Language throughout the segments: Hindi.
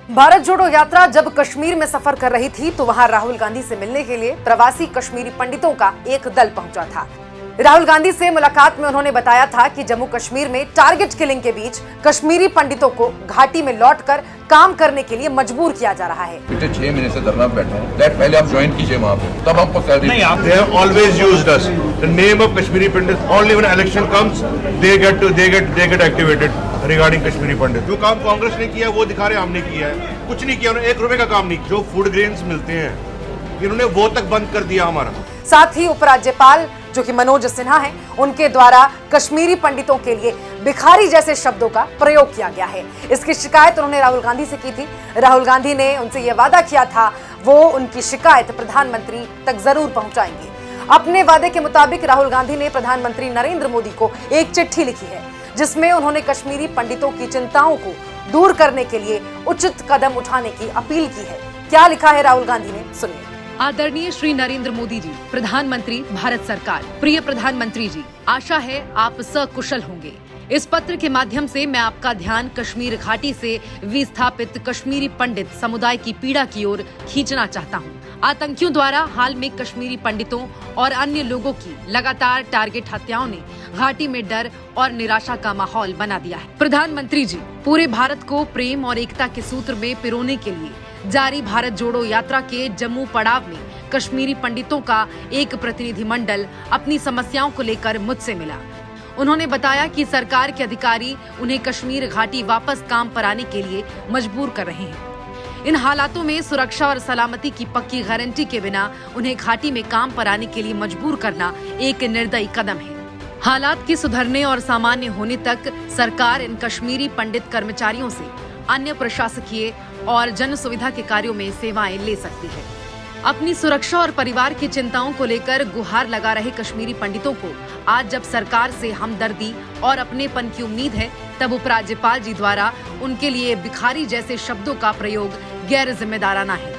भारत जोड़ो यात्रा जब कश्मीर में सफर कर रही थी तो वहां राहुल गांधी से मिलने के लिए प्रवासी कश्मीरी पंडितों का एक दल पहुंचा था। राहुल गांधी से मुलाकात में उन्होंने बताया था कि जम्मू कश्मीर में टारगेट किलिंग के बीच कश्मीरी पंडितों को घाटी में लौटकर काम करने के लिए मजबूर किया जा रहा है। पिछले 6 महीने से धरना पे बैठा हूं। पहले आप ज्वाइन कीजिए वहाँ पे, तब आपको सैलरी नहीं। आप they have always used us the name of Kashmiri Pandit only when election comes they get activated regarding Kashmiri Pandit। जो काम कांग्रेस ने किया वो दिखा रहे हमने किया है, कुछ नहीं किया उन्होंने, 1 रुपए का काम नहीं। जो फूड ग्रेन्स मिलते हैं इन्होंने वो तक बंद कर दिया हमारा। साथ ही उपराज्यपाल जो कि मनोज सिन्हा हैं, उनके द्वारा कश्मीरी पंडितों के लिए भिखारी जैसे शब्दों का प्रयोग किया गया है। इसकी शिकायत उन्होंने राहुल गांधी से की थी। राहुल गांधी ने उनसे यह वादा किया था वो उनकी शिकायत प्रधानमंत्री तक जरूर पहुंचाएंगे। अपने वादे के मुताबिक राहुल गांधी ने प्रधानमंत्री नरेंद्र मोदी को एक चिट्ठी लिखी है जिसमें उन्होंने कश्मीरी पंडितों की चिंताओं को दूर करने के लिए उचित कदम उठाने की अपील की है। क्या लिखा है राहुल गांधी ने, सुनिए। आदरणीय श्री नरेंद्र मोदी जी, प्रधानमंत्री भारत सरकार। प्रिय प्रधानमंत्री जी, आशा है आप सकुशल होंगे। इस पत्र के माध्यम से मैं आपका ध्यान कश्मीर घाटी से विस्थापित कश्मीरी पंडित समुदाय की पीड़ा की ओर खींचना चाहता हूं। आतंकियों द्वारा हाल में कश्मीरी पंडितों और अन्य लोगों की लगातार टारगेट हत्याओं ने घाटी में डर और निराशा का माहौल बना दिया है। प्रधानमंत्री जी, पूरे भारत को प्रेम और एकता के सूत्र में पिरोने के लिए जारी भारत जोड़ो यात्रा के जम्मू पड़ाव में कश्मीरी पंडितों का एक प्रतिनिधिमंडल अपनी समस्याओं को लेकर मुझसे मिला। उन्होंने बताया कि सरकार के अधिकारी उन्हें कश्मीर घाटी वापस काम पर आने के लिए मजबूर कर रहे हैं। इन हालातों में सुरक्षा और सलामती की पक्की गारंटी के बिना उन्हें घाटी में काम पर आने के लिए मजबूर करना एक निर्दयी कदम है। हालात के सुधरने और सामान्य होने तक सरकार इन कश्मीरी पंडित कर्मचारियों से अन्य प्रशासकीय और जन सुविधा के कार्यों में सेवाएं ले सकती है। अपनी सुरक्षा और परिवार की चिंताओं को लेकर गुहार लगा रहे कश्मीरी पंडितों को आज जब सरकार से हमदर्दी और अपनेपन की उम्मीद है, तब उपराज्यपाल जी द्वारा उनके लिए भिखारी जैसे शब्दों का प्रयोग गैर जिम्मेदाराना है।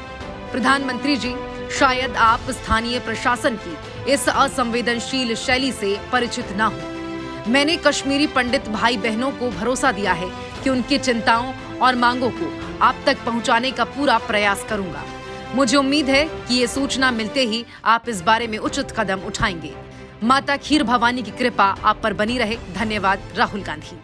प्रधानमंत्री जी, शायद आप स्थानीय प्रशासन की इस असंवेदनशील शैली से परिचित न हो। मैंने कश्मीरी पंडित भाई बहनों को भरोसा दिया है कि उनकी चिंताओं और मांगों को आप तक पहुंचाने का पूरा प्रयास करूंगा। मुझे उम्मीद है कि ये सूचना मिलते ही आप इस बारे में उचित कदम उठाएंगे। माता खीर भवानी की कृपा आप पर बनी रहे। धन्यवाद, राहुल गांधी।